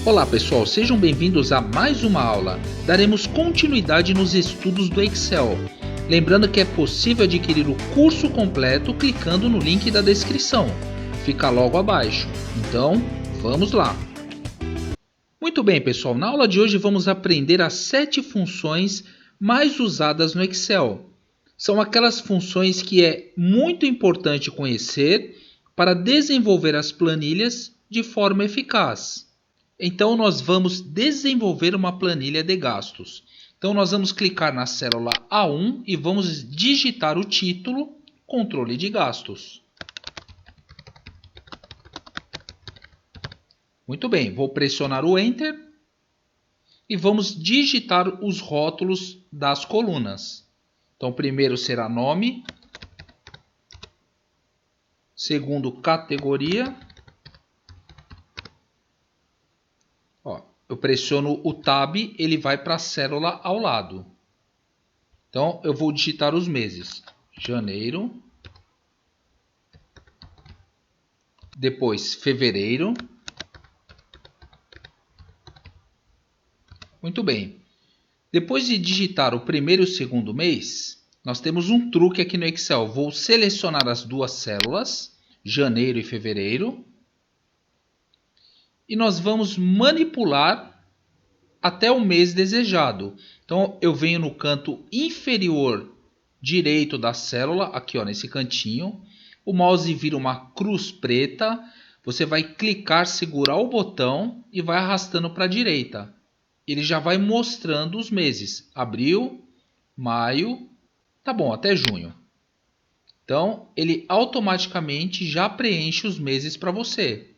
Olá pessoal, sejam bem-vindos a mais uma aula. Daremos continuidade nos estudos do Excel. Lembrando que é possível adquirir o curso completo clicando no link da descrição. Fica logo abaixo. Então, vamos lá. Muito bem pessoal, na aula de hoje vamos aprender as 7 funções mais usadas no Excel. São aquelas funções que é muito importante conhecer para desenvolver as planilhas de forma eficaz. Então, nós vamos desenvolver uma planilha de gastos. Então, nós vamos clicar na célula A1 e vamos digitar o título Controle de Gastos. Muito bem, vou pressionar o Enter e vamos digitar os rótulos das colunas. Então, primeiro será nome, segundo categoria. Eu pressiono o Tab, ele vai para a célula ao lado. Então, eu vou digitar os meses. Janeiro. Depois, fevereiro. Muito bem. Depois de digitar o primeiro e o segundo mês, nós temos um truque aqui no Excel. Vou selecionar as duas células, janeiro e fevereiro. E nós vamos manipular até o mês desejado. Então, eu venho no canto inferior direito da célula, aqui ó, nesse cantinho. O mouse vira uma cruz preta. Você vai clicar, segurar o botão e vai arrastando para a direita. Ele já vai mostrando os meses. Abril, maio, tá bom, até junho. Então, ele automaticamente já preenche os meses para você.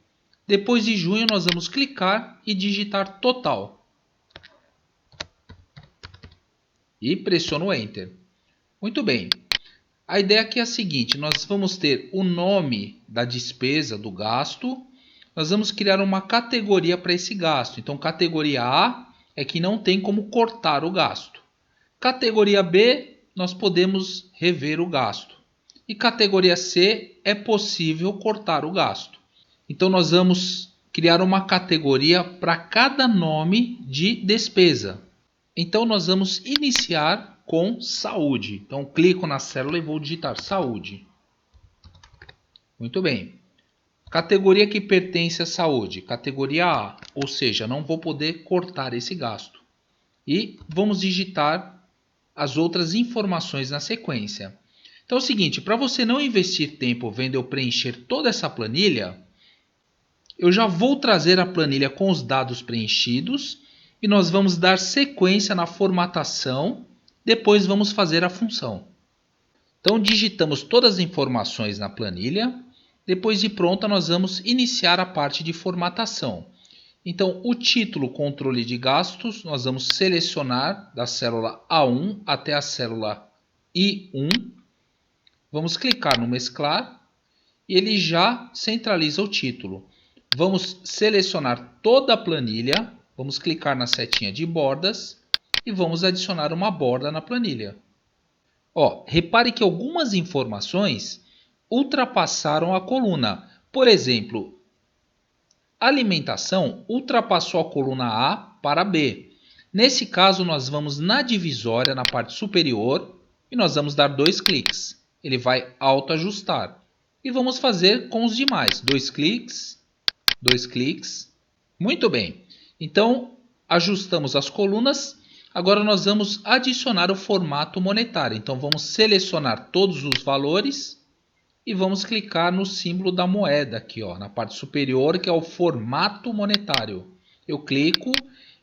Depois de junho, nós vamos clicar e digitar total. E pressiono o Enter. Muito bem. A ideia aqui é a seguinte, nós vamos ter o nome da despesa, do gasto. Nós vamos criar uma categoria para esse gasto. Então, categoria A é que não tem como cortar o gasto. Categoria B, nós podemos rever o gasto. E categoria C, é possível cortar o gasto. Então, nós vamos criar uma categoria para cada nome de despesa. Então, nós vamos iniciar com saúde. Então, clico na célula e vou digitar saúde. Muito bem. Categoria que pertence à saúde, categoria A, ou seja, não vou poder cortar esse gasto. E vamos digitar as outras informações na sequência. Então é o seguinte, para você não investir tempo vendo eu preencher toda essa planilha, eu já vou trazer a planilha com os dados preenchidos e nós vamos dar sequência na formatação, depois vamos fazer a função. Então digitamos todas as informações na planilha, depois de pronta nós vamos iniciar a parte de formatação. Então o título controle de gastos nós vamos selecionar da célula A1 até a célula I1. Vamos clicar no mesclar e ele já centraliza o título. Vamos selecionar toda a planilha, vamos clicar na setinha de bordas e vamos adicionar uma borda na planilha. Repare que algumas informações ultrapassaram a coluna. Por exemplo, alimentação ultrapassou a coluna A para B. Nesse caso, nós vamos na divisória, na parte superior, e nós vamos dar 2 cliques. Ele vai autoajustar. E vamos fazer com os demais. 2 cliques, 2 cliques. Muito bem. Então, ajustamos as colunas. Agora nós vamos adicionar o formato monetário. Então vamos selecionar todos os valores e vamos clicar no símbolo da moeda aqui, ó, na parte superior, que é o formato monetário. Eu clico,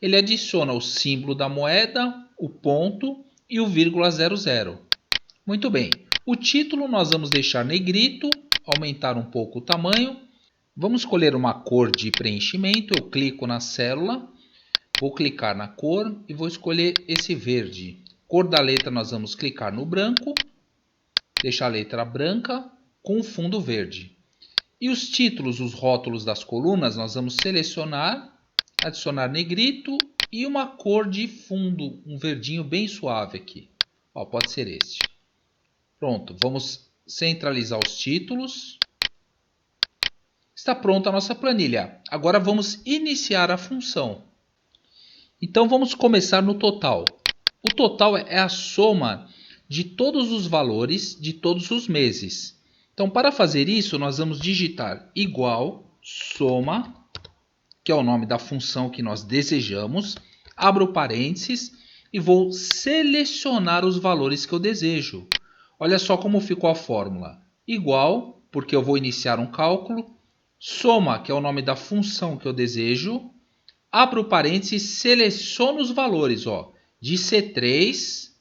ele adiciona o símbolo da moeda, o ponto e o vírgula 00. Muito bem. O título nós vamos deixar negrito, aumentar um pouco o tamanho. Vamos escolher uma cor de preenchimento. Eu clico na célula, vou clicar na cor e vou escolher esse verde. Cor da letra nós vamos clicar no branco, deixar a letra branca com o fundo verde. E os títulos, os rótulos das colunas, nós vamos selecionar, adicionar negrito e uma cor de fundo, um verdinho bem suave aqui. Pode ser este. Pronto, vamos centralizar os títulos. Está pronta a nossa planilha. Agora vamos iniciar a função. Então vamos começar no total. O total é a soma de todos os valores de todos os meses. Então para fazer isso nós vamos digitar igual soma, que é o nome da função que nós desejamos, abro parênteses e vou selecionar os valores que eu desejo. Olha só como ficou a fórmula. Igual, porque eu vou iniciar um cálculo, soma, que é o nome da função que eu desejo, abro parênteses e seleciono os valores de C3,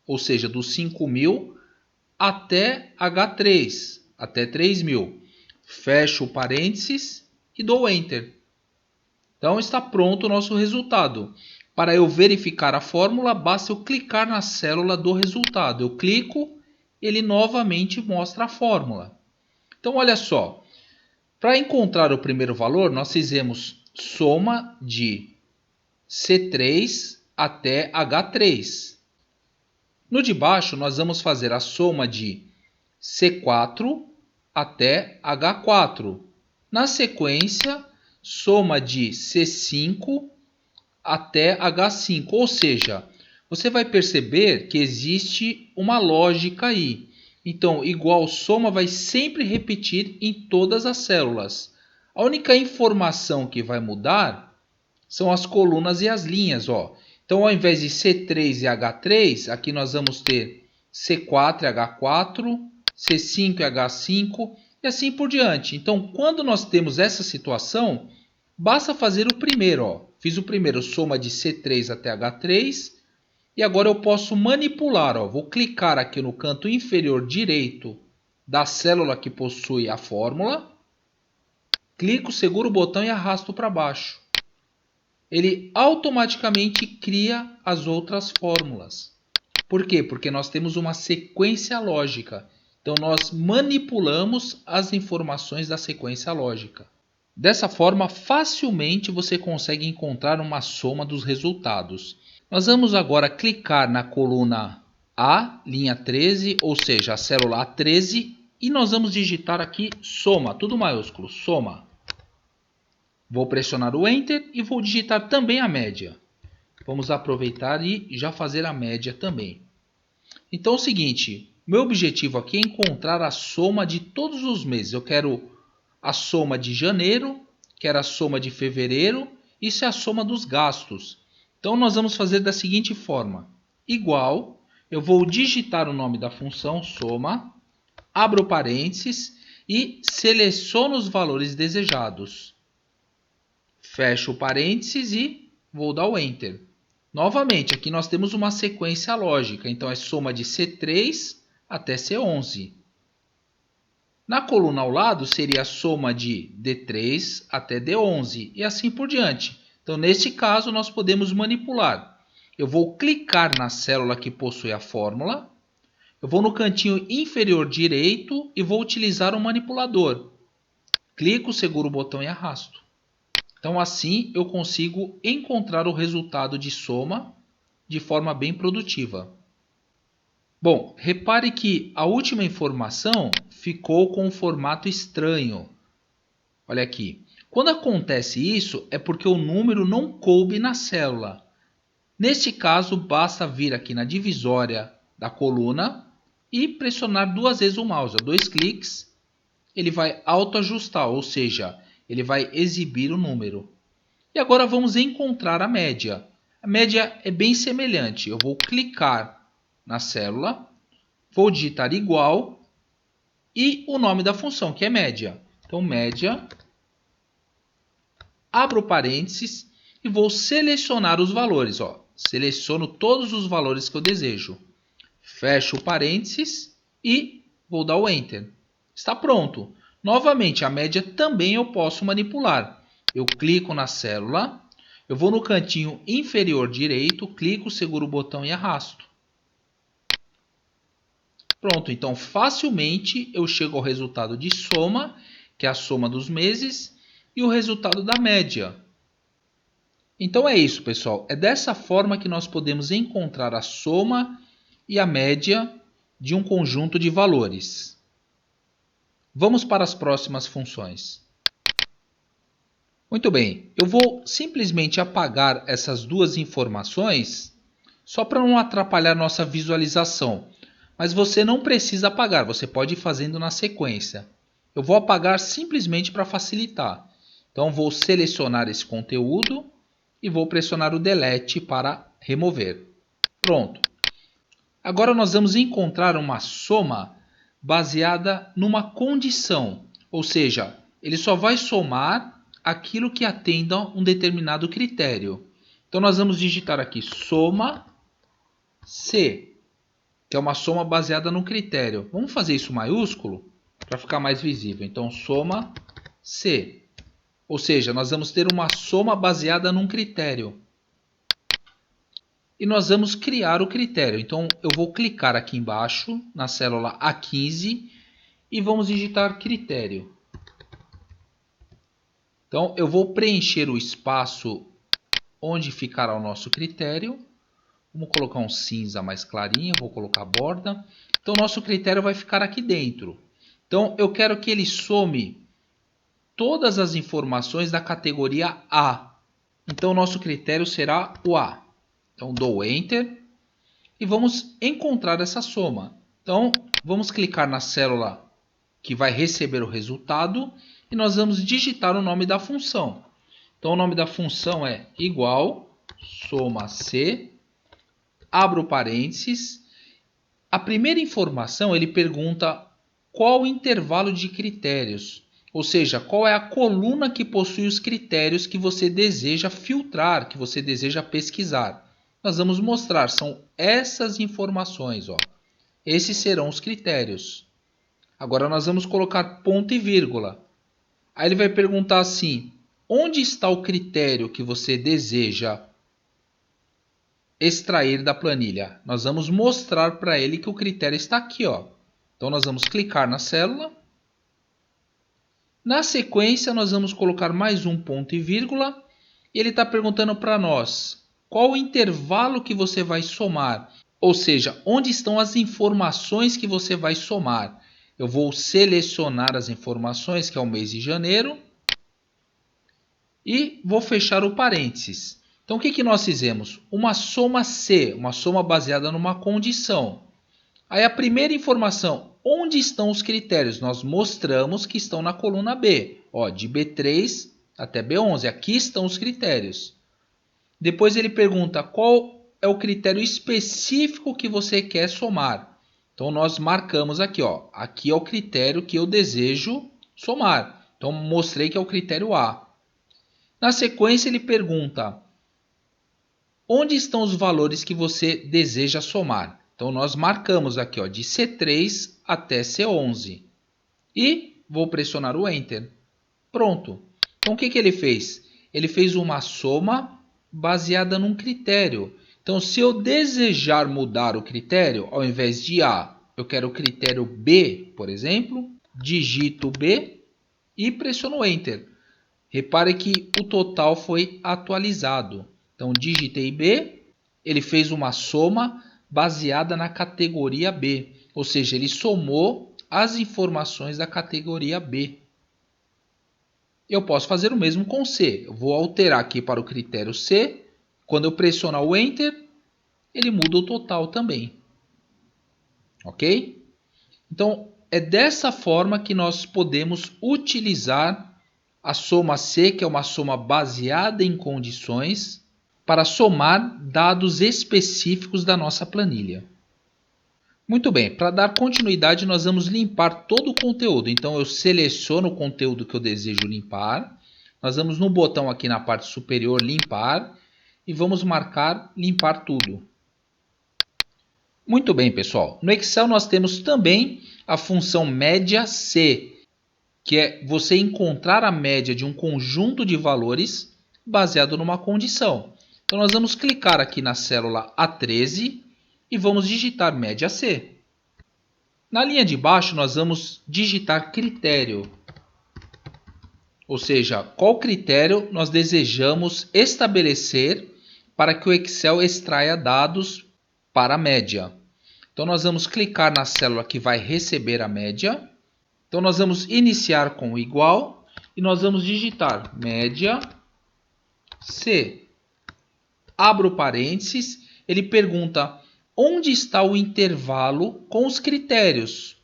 ou seja, dos 5.000 até H3, até 3.000. Fecho parênteses e dou Enter. Então está pronto o nosso resultado. Para eu verificar a fórmula, basta eu clicar na célula do resultado. Eu clico, ele novamente mostra a fórmula. Então olha só, para encontrar o primeiro valor, nós fizemos soma de C3 até H3. No de baixo, nós vamos fazer a soma de C4 até H4. Na sequência, soma de C5 até H5. Ou seja, você vai perceber que existe uma lógica aí. Então, igual soma vai sempre repetir em todas as células. A única informação que vai mudar são as colunas e as linhas. Então, ao invés de C3 e H3, aqui nós vamos ter C4 e H4, C5 e H5 e assim por diante. Então, quando nós temos essa situação, basta fazer o primeiro. Fiz o primeiro, soma de C3 até H3. E agora eu posso manipular. Vou clicar aqui no canto inferior direito da célula que possui a fórmula. Clico, seguro o botão e arrasto para baixo. Ele automaticamente cria as outras fórmulas. Por quê? Porque nós temos uma sequência lógica. Então nós manipulamos as informações da sequência lógica. Dessa forma, facilmente você consegue encontrar uma soma dos resultados. Nós vamos agora clicar na coluna A, linha 13, ou seja, a célula A13, e nós vamos digitar aqui soma, tudo maiúsculo, soma. Vou pressionar o Enter e vou digitar também a média. Vamos aproveitar e já fazer a média também. Então é o seguinte, meu objetivo aqui é encontrar a soma de todos os meses. Eu quero a soma de janeiro, quero a soma de fevereiro, isso é a soma dos gastos. Então nós vamos fazer da seguinte forma, igual, eu vou digitar o nome da função soma, abro parênteses e seleciono os valores desejados. Fecho parênteses e vou dar o Enter. Novamente, aqui nós temos uma sequência lógica, então é soma de C3 até C11. Na coluna ao lado seria a soma de D3 até D11 e assim por diante. Então, neste caso, nós podemos manipular. Eu vou clicar na célula que possui a fórmula. Eu vou no cantinho inferior direito e vou utilizar o manipulador. Clico, seguro o botão e arrasto. Então, assim eu consigo encontrar o resultado de soma de forma bem produtiva. Bom, repare que a última informação ficou com um formato estranho. Olha aqui. Quando acontece isso, é porque o número não coube na célula. Neste caso, basta vir aqui na divisória da coluna e pressionar duas vezes o mouse. 2 cliques, ele vai autoajustar, ou seja, ele vai exibir o número. E agora vamos encontrar a média. A média é bem semelhante. Eu vou clicar na célula, vou digitar igual e o nome da função, que é média. Então, média, abro parênteses e vou selecionar os valores. Seleciono todos os valores que eu desejo. Fecho parênteses e vou dar o Enter. Está pronto. Novamente, a média também eu posso manipular. Eu clico na célula, eu vou no cantinho inferior direito, clico, seguro o botão e arrasto. Pronto, então facilmente eu chego ao resultado de soma, que é a soma dos meses, e o resultado da média. Então é isso, pessoal. É dessa forma que nós podemos encontrar a soma e a média de um conjunto de valores. Vamos para as próximas funções. Muito bem, eu vou simplesmente apagar essas duas informações só para não atrapalhar nossa visualização. Mas você não precisa apagar, você pode ir fazendo na sequência. Eu vou apagar simplesmente para facilitar. Então vou selecionar esse conteúdo e vou pressionar o Delete para remover. Pronto. Agora nós vamos encontrar uma soma baseada numa condição, ou seja, ele só vai somar aquilo que atenda a um determinado critério. Então nós vamos digitar aqui soma C, que é uma soma baseada no critério. Vamos fazer isso maiúsculo para ficar mais visível. Então soma C, ou seja, nós vamos ter uma soma baseada num critério. E nós vamos criar o critério. Então eu vou clicar aqui embaixo na célula A15 e vamos digitar critério. Então eu vou preencher o espaço onde ficará o nosso critério. Vamos colocar um cinza mais clarinho, vou colocar a borda. Então nosso critério vai ficar aqui dentro. Então eu quero que ele some todas as informações da categoria A. Então nosso critério será o A. Então dou Enter e vamos encontrar essa soma. Então vamos clicar na célula que vai receber o resultado e nós vamos digitar o nome da função. Então o nome da função é igual soma C, abro parênteses. A primeira informação ele pergunta qual o intervalo de critérios, ou seja, qual é a coluna que possui os critérios que você deseja filtrar, que você deseja pesquisar. Nós vamos mostrar, são essas informações, ó. Esses serão os critérios. Agora nós vamos colocar ponto e vírgula. Aí ele vai perguntar assim, onde está o critério que você deseja extrair da planilha? Nós vamos mostrar para ele que o critério está aqui, ó. Então nós vamos clicar na célula. Na sequência nós vamos colocar mais um ponto e vírgula. E ele está perguntando para nós, qual o intervalo que você vai somar? Ou seja, onde estão as informações que você vai somar? Eu vou selecionar as informações, que é o mês de janeiro. E vou fechar o parênteses. Então o que nós fizemos? Uma soma C, uma soma baseada numa condição. Aí a primeira informação, onde estão os critérios? Nós mostramos que estão na coluna B. Ó, de B3 até B11, aqui estão os critérios. Depois ele pergunta qual é o critério específico que você quer somar. Então nós marcamos aqui, ó, aqui é o critério que eu desejo somar. Então mostrei que é o critério A. Na sequência ele pergunta onde estão os valores que você deseja somar. Então nós marcamos aqui, ó, de C3 até C11. E vou pressionar o Enter. Pronto. Então o que ele fez? Ele fez uma soma baseada num critério. Então se eu desejar mudar o critério, ao invés de A, eu quero o critério B, por exemplo, digito B e pressiono Enter. Repare que o total foi atualizado. Então digitei B, ele fez uma soma baseada na categoria B. Ou seja, ele somou as informações da categoria B. Eu posso fazer o mesmo com C. Eu vou alterar aqui para o critério C. Quando eu pressionar o Enter, ele muda o total também. Ok? Então, é dessa forma que nós podemos utilizar a soma C, que é uma soma baseada em condições, para somar dados específicos da nossa planilha. Muito bem, para dar continuidade nós vamos limpar todo o conteúdo. Então eu seleciono o conteúdo que eu desejo limpar. Nós vamos no botão aqui na parte superior limpar e vamos marcar limpar tudo. Muito bem, pessoal. No Excel nós temos também a função média C, que é você encontrar a média de um conjunto de valores baseado numa condição. Então nós vamos clicar aqui na célula A13 e vamos digitar média C. Na linha de baixo nós vamos digitar critério. Ou seja, qual critério nós desejamos estabelecer para que o Excel extraia dados para a média. Então nós vamos clicar na célula que vai receber a média. Então nós vamos iniciar com igual e nós vamos digitar média C. Abro parênteses, ele pergunta onde está o intervalo com os critérios.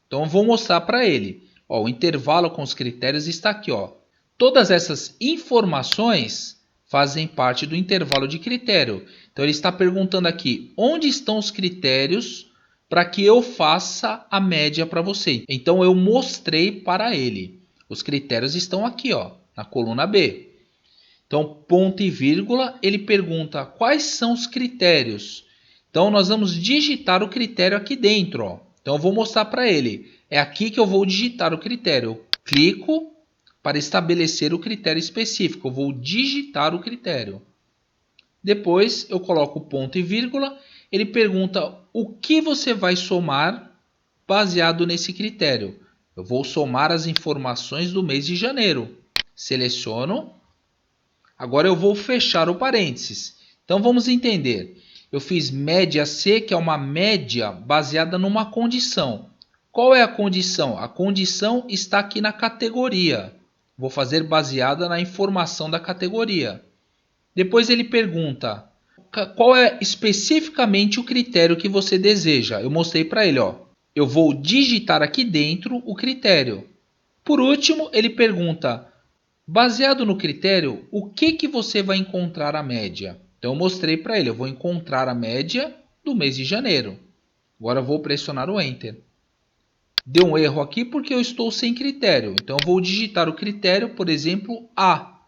Então eu vou mostrar para ele. Ó, o intervalo com os critérios está aqui. Ó. Todas essas informações fazem parte do intervalo de critério. Então ele está perguntando aqui onde estão os critérios para que eu faça a média para você. Então eu mostrei para ele. Os critérios estão aqui, ó, na coluna B. Então, ponto e vírgula, ele pergunta quais são os critérios. Então, nós vamos digitar o critério aqui dentro. Ó. Então, eu vou mostrar para ele. É aqui que eu vou digitar o critério. Eu clico para estabelecer o critério específico. Eu vou digitar o critério. Depois, eu coloco o ponto e vírgula. Ele pergunta o que você vai somar baseado nesse critério. Eu vou somar as informações do mês de janeiro. Seleciono. Agora eu vou fechar o parênteses. Então vamos entender. Eu fiz média C, que é uma média baseada numa condição. Qual é a condição? A condição está aqui na categoria. Vou fazer baseada na informação da categoria. Depois ele pergunta qual é especificamente o critério que você deseja. Eu mostrei para ele. Ó. Eu vou digitar aqui dentro o critério. Por último, ele pergunta baseado no critério, o que você vai encontrar a média? Então, eu mostrei para ele, eu vou encontrar a média do mês de janeiro. Agora, eu vou pressionar o Enter. Deu um erro aqui porque eu estou sem critério. Então, eu vou digitar o critério, por exemplo, A.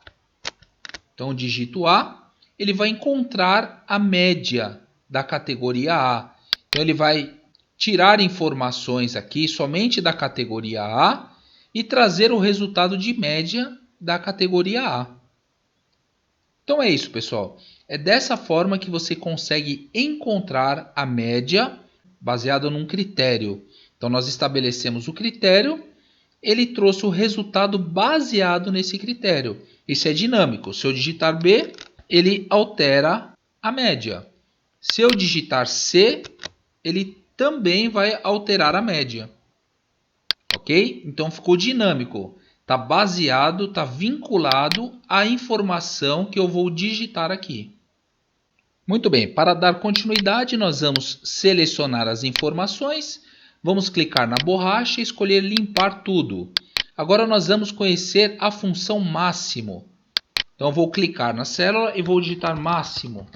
Então, eu digito A, ele vai encontrar a média da categoria A. Então, ele vai tirar informações aqui somente da categoria A e trazer o resultado de média da categoria A. Então é isso, pessoal. É dessa forma que você consegue encontrar a média baseada num critério. Então nós estabelecemos o critério, ele trouxe o resultado baseado nesse critério. Isso é dinâmico. Se eu digitar B, ele altera a média. Se eu digitar C, ele também vai alterar a média. Ok? Então ficou dinâmico. Está baseado, está vinculado à informação que eu vou digitar aqui. Muito bem, para dar continuidade, nós vamos selecionar as informações, vamos clicar na borracha e escolher limpar tudo. Agora nós vamos conhecer a função máximo. Então eu vou clicar na célula e vou digitar máximo.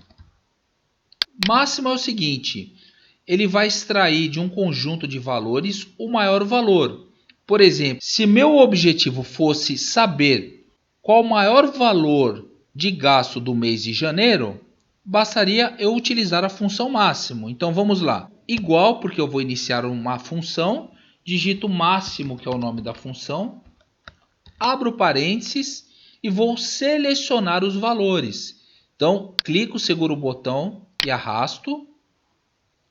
Máximo é o seguinte, ele vai extrair de um conjunto de valores o maior valor. Por exemplo, se meu objetivo fosse saber qual o maior valor de gasto do mês de janeiro, bastaria eu utilizar a função máximo. Então vamos lá. Igual, porque eu vou iniciar uma função, digito máximo, que é o nome da função, abro parênteses e vou selecionar os valores. Então, clico, seguro o botão e arrasto,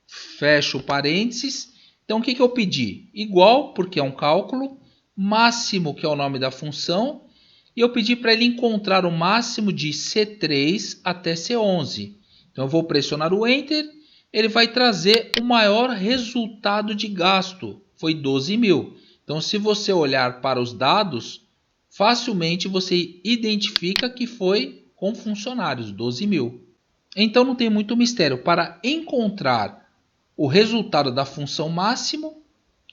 fecho parênteses. Então, o que eu pedi? Igual, porque é um cálculo, máximo, que é o nome da função, e eu pedi para ele encontrar o máximo de C3 até C11. Então, eu vou pressionar o Enter, ele vai trazer o maior resultado de gasto, foi 12 mil. Então, se você olhar para os dados, facilmente você identifica que foi com funcionários, 12 mil. Então, não tem muito mistério. Para encontrar o resultado da função máximo,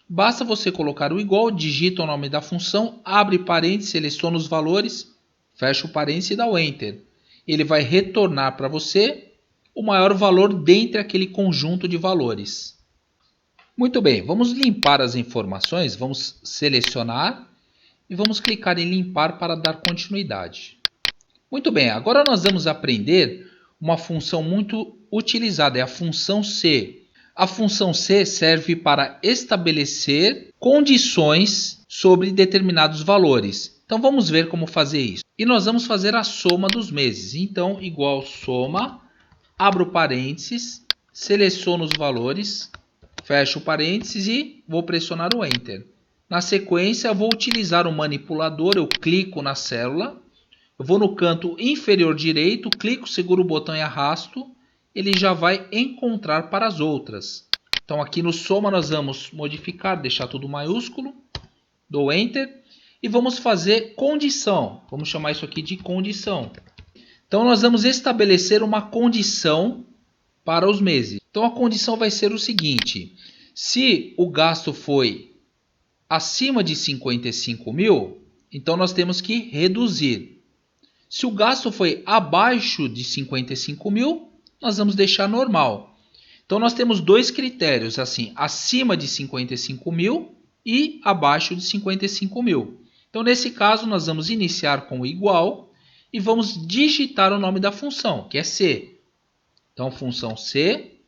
basta você colocar o igual, digita o nome da função, abre parênteses, seleciona os valores, fecha o parênteses e dá o Enter. Ele vai retornar para você o maior valor dentre aquele conjunto de valores. Muito bem, vamos limpar as informações, vamos selecionar e vamos clicar em limpar para dar continuidade. Muito bem, agora nós vamos aprender uma função muito utilizada, é a função C. A função C serve para estabelecer condições sobre determinados valores. Então vamos ver como fazer isso. E nós vamos fazer a soma dos meses. Então, igual soma, abro parênteses, seleciono os valores, fecho parênteses e vou pressionar o Enter. Na sequência, vou utilizar o manipulador, eu clico na célula, eu vou no canto inferior direito, clico, seguro o botão e arrasto, ele já vai encontrar para as outras. Então aqui no soma nós vamos modificar, deixar tudo maiúsculo, dou Enter, e vamos fazer condição. Vamos chamar isso aqui de condição. Então nós vamos estabelecer uma condição para os meses. Então a condição vai ser o seguinte: se o gasto foi acima de 55 mil, então nós temos que reduzir. Se o gasto foi abaixo de 55 mil, nós vamos deixar normal. Então nós temos dois critérios, assim, acima de 55 mil e abaixo de 55 mil. Então nesse caso nós vamos iniciar com igual e vamos digitar o nome da função, que é C. Então função C,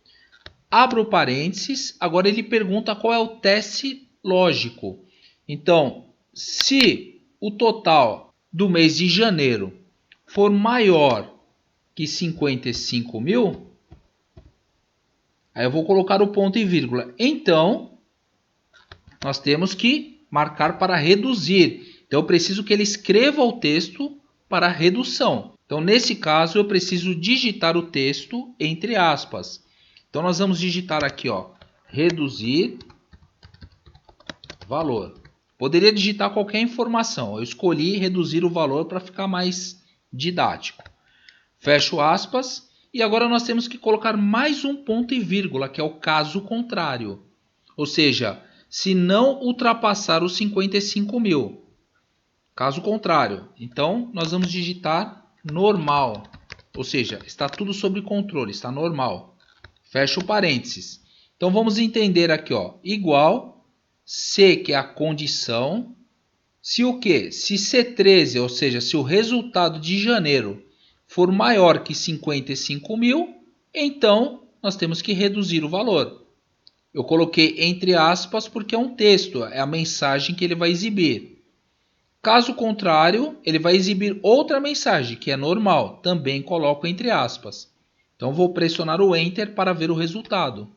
abro parênteses, agora ele pergunta qual é o teste lógico. Então, se o total do mês de janeiro for maior que 55 mil, aí eu vou colocar o ponto e vírgula. Então, nós temos que marcar para reduzir. Então, eu preciso que ele escreva o texto para redução. Então, nesse caso, eu preciso digitar o texto entre aspas. Então, nós vamos digitar aqui, ó, reduzir valor. Poderia digitar qualquer informação. Eu escolhi reduzir o valor para ficar mais didático. Fecho aspas. E agora nós temos que colocar mais um ponto e vírgula, que é o caso contrário. Ou seja, se não ultrapassar os 55 mil. Caso contrário. Então, nós vamos digitar normal. Ou seja, está tudo sob controle, está normal. Fecho parênteses. Então, vamos entender aqui, ó, igual C, que é a condição. Se o quê? Se C13, ou seja, se o resultado de janeiro for maior que 55 mil, então nós temos que reduzir o valor. Eu coloquei entre aspas porque é um texto, é a mensagem que ele vai exibir. Caso contrário, ele vai exibir outra mensagem, que é normal, também coloco entre aspas. Então vou pressionar o Enter para ver o resultado.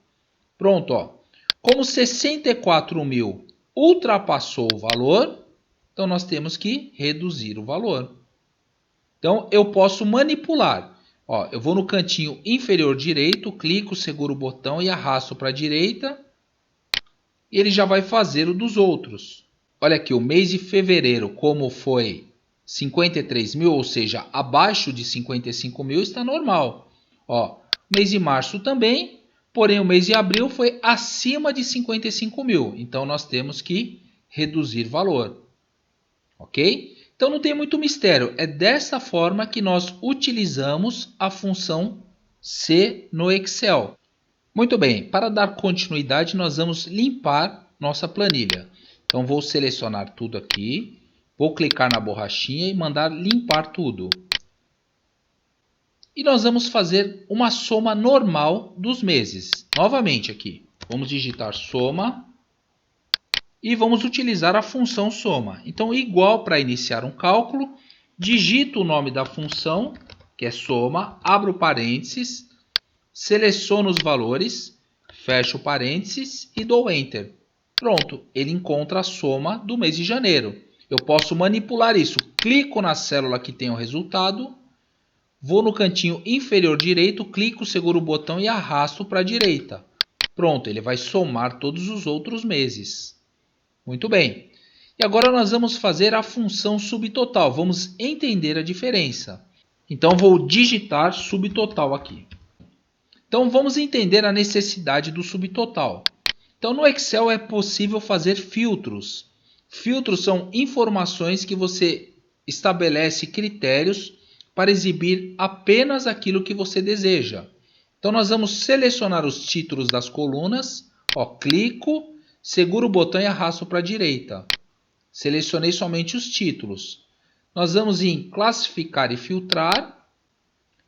Pronto, ó. Como 64 mil ultrapassou o valor, então nós temos que reduzir o valor. Então eu posso manipular. Ó, eu vou no cantinho inferior direito, clico, seguro o botão e arrasto para a direita. E ele já vai fazer o dos outros. Olha aqui, o mês de fevereiro, como foi 53 mil, ou seja, abaixo de 55 mil, está normal. Ó, mês de março também, porém o mês de abril foi acima de 55 mil. Então nós temos que reduzir valor. Ok? Então não tem muito mistério. É dessa forma que nós utilizamos a função C no Excel. Muito bem, para dar continuidade nós vamos limpar nossa planilha. Então vou selecionar tudo aqui, vou clicar na borrachinha e mandar limpar tudo. E nós vamos fazer uma soma normal dos meses. Novamente aqui, vamos digitar soma. E vamos utilizar a função soma. Então, igual para iniciar um cálculo, digito o nome da função, que é soma, abro parênteses, seleciono os valores, fecho parênteses e dou Enter. Pronto, ele encontra a soma do mês de janeiro. Eu posso manipular isso. Clico na célula que tem o resultado, vou no cantinho inferior direito, clico, seguro o botão e arrasto para a direita. Pronto, ele vai somar todos os outros meses. Muito bem. E agora nós vamos fazer a função subtotal. Vamos entender a diferença. Então vou digitar subtotal aqui. Então vamos entender a necessidade do subtotal. Então no Excel é possível fazer filtros. Filtros são informações que você estabelece critérios para exibir apenas aquilo que você deseja. Então nós vamos selecionar os títulos das colunas. Ó, clico. Seguro o botão e arrasto para a direita. Selecionei somente os títulos. Nós vamos em classificar e filtrar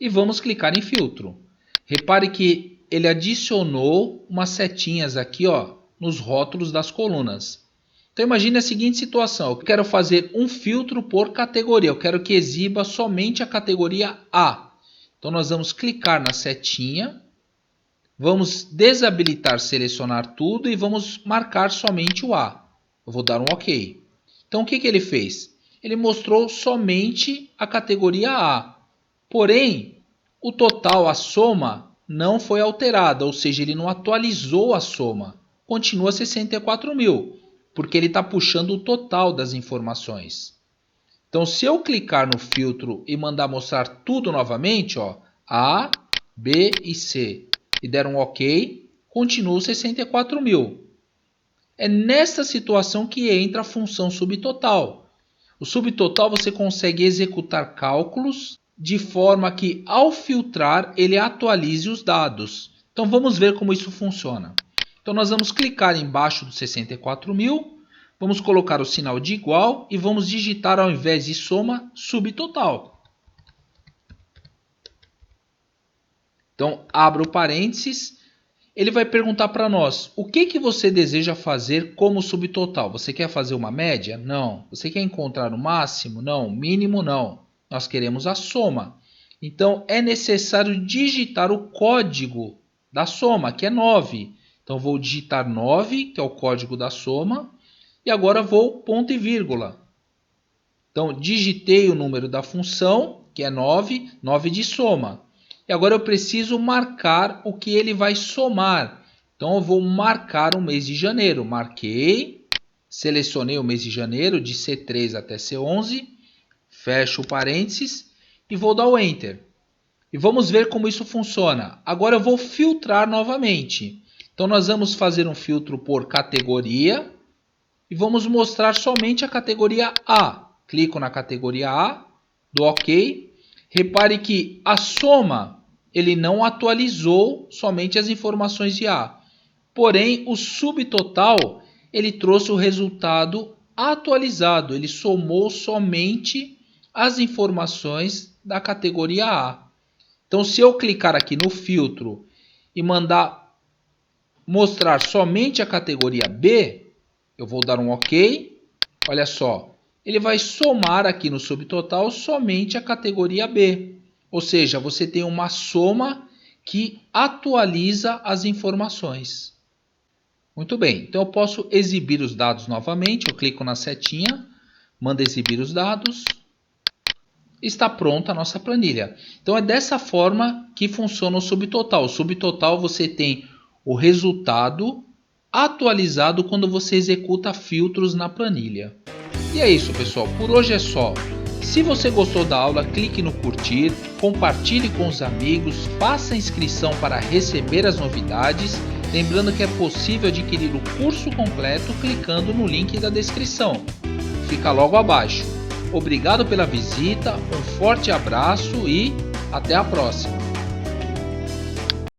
e vamos clicar em filtro. Repare que ele adicionou umas setinhas aqui, ó, nos rótulos das colunas. Então imagine a seguinte situação. Eu quero fazer um filtro por categoria. Eu quero que exiba somente a categoria A. Então nós vamos clicar na setinha. Vamos desabilitar selecionar tudo e vamos marcar somente o A. Eu vou dar um OK. Então o que ele fez? Ele mostrou somente a categoria A. Porém, o total, a soma, não foi alterada. Ou seja, ele não atualizou a soma. Continua 64 mil. porque ele está puxando o total das informações. Então, se eu clicar no filtro e mandar mostrar tudo novamente, ó, A, B e C, e der um OK, continua 64.000. É nessa situação que entra a função subtotal. O subtotal você consegue executar cálculos de forma que, ao filtrar, ele atualize os dados. Então, vamos ver como isso funciona. Então, nós vamos clicar embaixo dos 64.000, vamos colocar o sinal de igual e vamos digitar, ao invés de soma, subtotal. Então, abra o parênteses. Ele vai perguntar para nós, o que você deseja fazer como subtotal? Você quer fazer uma média? Não. Você quer encontrar o máximo? Não. Mínimo? Não. Nós queremos a soma. Então, é necessário digitar o código da soma, que é 9. Então, vou digitar 9, que é o código da soma, e agora vou ponto e vírgula. Então, digitei o número da função, que é 9, 9 de soma. E agora eu preciso marcar o que ele vai somar. Então, eu vou marcar o mês de janeiro. Marquei, selecionei o mês de janeiro, de C3 até C11. Fecho o parênteses e vou dar o Enter. E vamos ver como isso funciona. Agora eu vou filtrar novamente. Então, nós vamos fazer um filtro por categoria. E vamos mostrar somente a categoria A. Clico na categoria A, dou OK. Repare que a soma, ele não atualizou somente as informações de A. Porém, o subtotal, ele trouxe o resultado atualizado. Ele somou somente as informações da categoria A. Então, se eu clicar aqui no filtro e mandar mostrar somente a categoria B, eu vou dar um OK. Olha só, ele vai somar aqui no subtotal somente a categoria B. Ou seja, você tem uma soma que atualiza as informações. Muito bem, então eu posso exibir os dados novamente. Eu clico na setinha, mando exibir os dados. Está pronta a nossa planilha. Então é dessa forma que funciona o subtotal. O subtotal você tem o resultado atualizado quando você executa filtros na planilha. E é isso, pessoal. Por hoje é só. Se você gostou da aula, clique no curtir, compartilhe com os amigos, faça a inscrição para receber as novidades. Lembrando que é possível adquirir o curso completo clicando no link da descrição. Fica logo abaixo. Obrigado pela visita, um forte abraço e até a próxima!